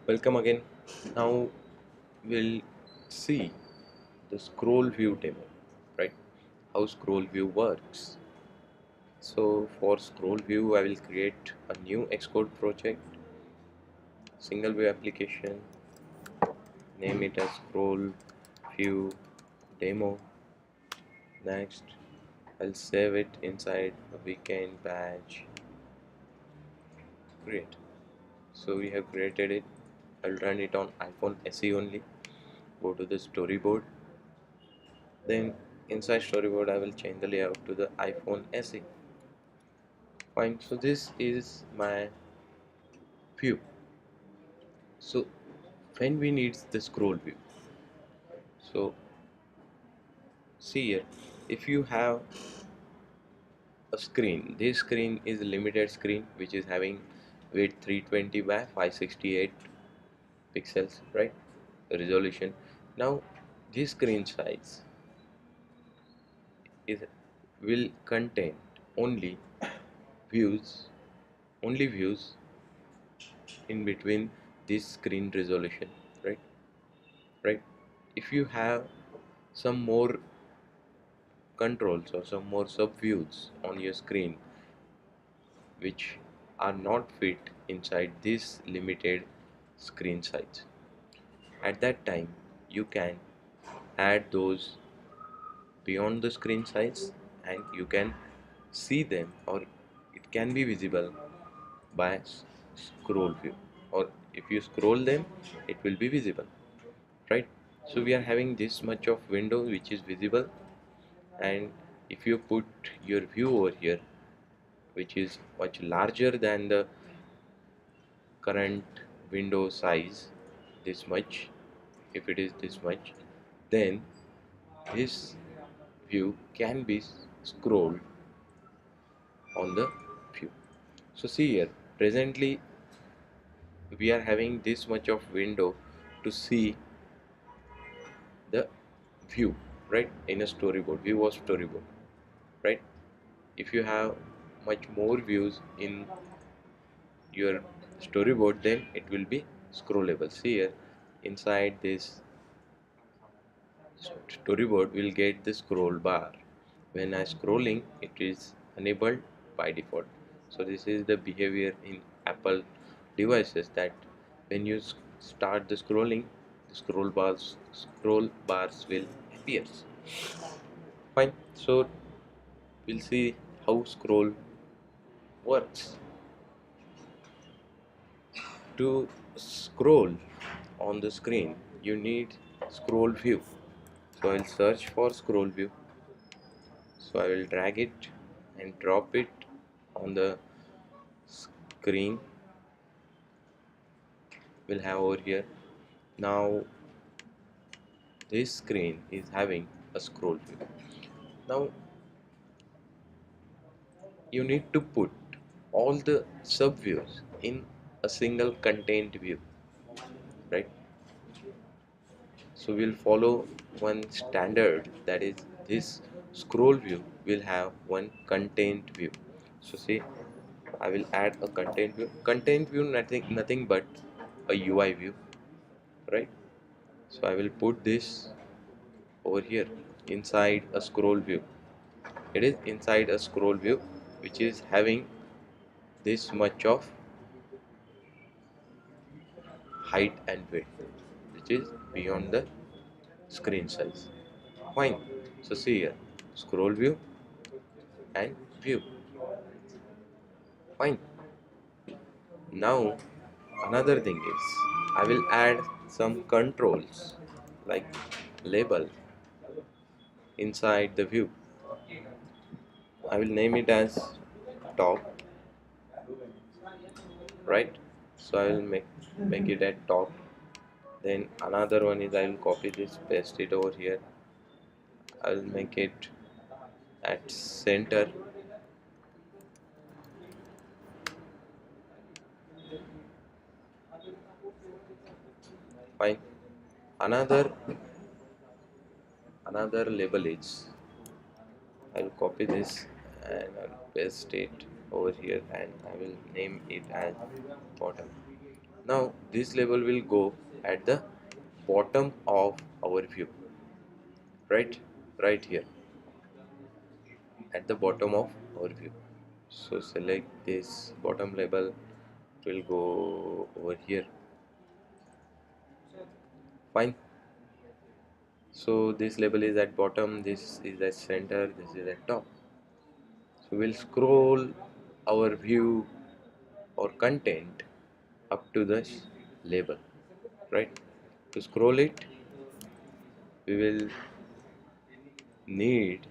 Welcome again. Now we'll see the scroll view demo, right? How scroll view works. So for scroll view, I will create a new XCODE project, single view application, name it as scroll view demo. Next, I'll save it inside a weekend badge. Great. So we have created it. I'll run it on iPhone SE only. Go to the storyboard. Then inside storyboard I will change the layout to the iPhone SE. Fine, so this is my view. So when we need the scroll view, so see here, if you have a screen, this screen is a limited screen which is having width 320 by 568 pixels, right? The resolution. Now this screen size is will contain only views only views in between this screen resolution, right. If you have some more controls or some more subviews on your screen which are not fit inside this limited screen size, at that time you can add those beyond the screen size and you can see them, or it can be visible by scroll view, or if you scroll them it will be visible, right? So we are having this much of window which is visible, and if you put your view over here which is much larger than the current window size, this much, if it is this much, then this view can be scrolled on the view. So see here, presently we are having this much of window to see the view, right? In a storyboard, view of storyboard, right? If you have much more views in your storyboard, then it will be scrollable. See here, inside this storyboard will get the scroll bar. When I scrolling, it is enabled by default. So this is the behavior in Apple devices, that when you start the scrolling, the scroll bars will appear. Fine. So we'll see how scroll works. To scroll on the screen, you need scroll view. So I'll search for scroll view. So I will drag it and drop it on the screen we'll have over here. Now this screen is having a scroll view. Now you need to put all the subviews in a single contained view, right? So we'll follow one standard, that is this scroll view will have one contained view. So see, I will add a contained view. Contained view nothing but a UI view, right? So I will put this over here inside a scroll view. It is inside a scroll view which is having this much of height and width, which is beyond the screen size. Fine. So see here, scroll view and view. Fine. Now another thing is, I will add some controls like label inside the view. I will name it as top, right? So I will make it at top. Then another one is, I will copy this, paste it over here. I will make it at center. Fine. Another label is, I will copy this and I will paste it over here, and I will name it as bottom. Now this label will go at the bottom of our view, right here at the bottom of our view. So select this bottom label, it will go over here. Fine. So this label is at bottom, this is at center, this is at top. So we'll scroll our view or content up to this label, right? To scroll it, we will need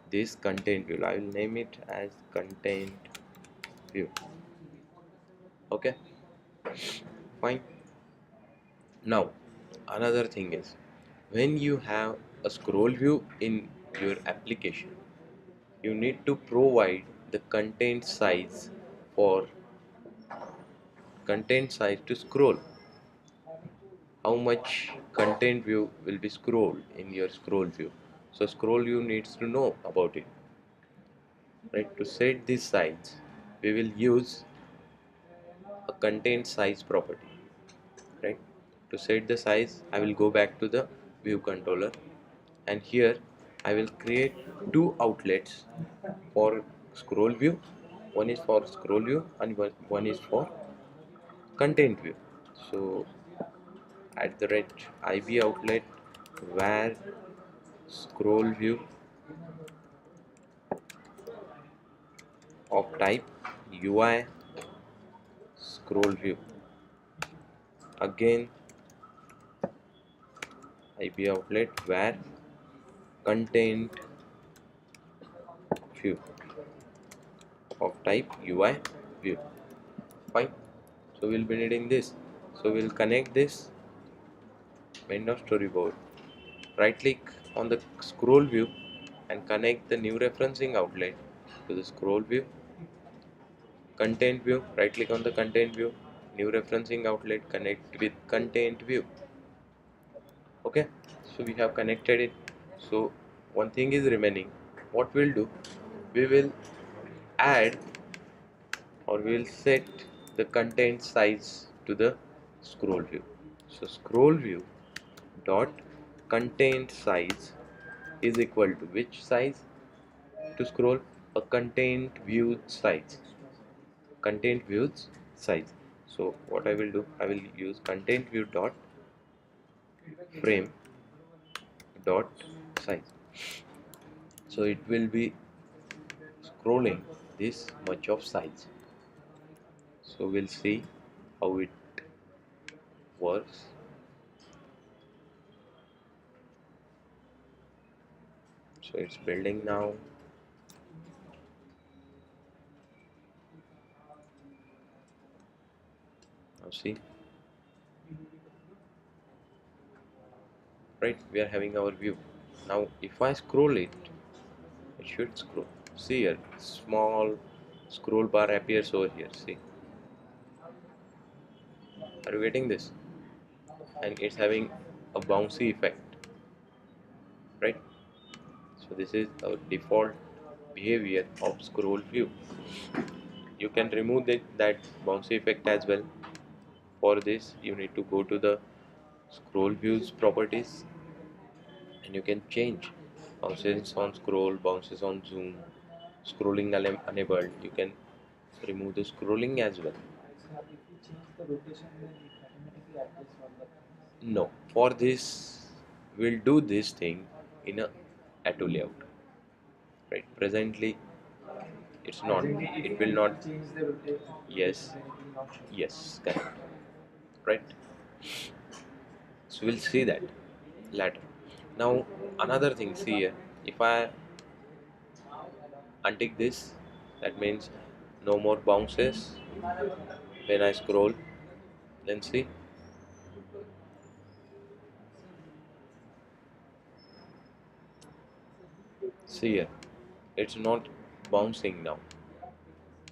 this content view. I will name it as content view. Okay, fine. Now another thing is, when you have a scroll view in your application, you need to provide the content size to scroll. How much content view will be scrolled in your scroll view? So scroll view needs to know about it, right? To set this size, we will use a content size property, right? To set the size, I will go back to the view controller, and here I will create two outlets for scroll view. One is for scroll view and one is for content view. So at the rate IB outlet where scroll view of type UI scroll view, again IB outlet where content view of type UI view. Fine. So we'll be needing this. So we'll connect this main of storyboard. Right click on the scroll view and connect the new referencing outlet to the scroll view. Content view, right click on the content view, new referencing outlet, connect with content view. Okay, so we have connected it. So one thing is remaining. What we'll do, we will add or we will set the content size to the scroll view. So scroll view dot content size is equal to which size to scroll? A content view size. Content views size. So what I will do, I will use content view dot frame dot size. So it will be scrolling this much of size. So we'll see how it works. So it's building now. Now see, right? We are having our view. Now if I scroll it, it should scroll. See here, small scroll bar appears over here. See, are you getting this? And it's having a bouncy effect, right? So this is our default behavior of scroll view. You can remove that bouncy effect as well. For this, you need to go to the scroll views properties and you can change bounces on scroll, bounces on zoom, scrolling enabled. You can remove the scrolling as well. No, for this we'll do this thing in a auto layout. Right, presently it's not, it will not. Yes, yes, correct, right. So we'll see that later. Now another thing, see here, if I untick this, that means no more bounces when I scroll. Then see, here, it's not bouncing now,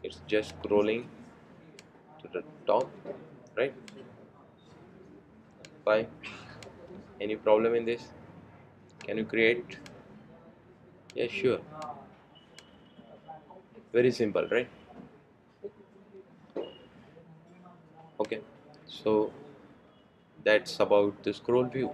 it's just scrolling to the top, right? Fine. Any problem in this? Can you create? Yeah, sure. Very simple, right? Okay. So that's about the scroll view.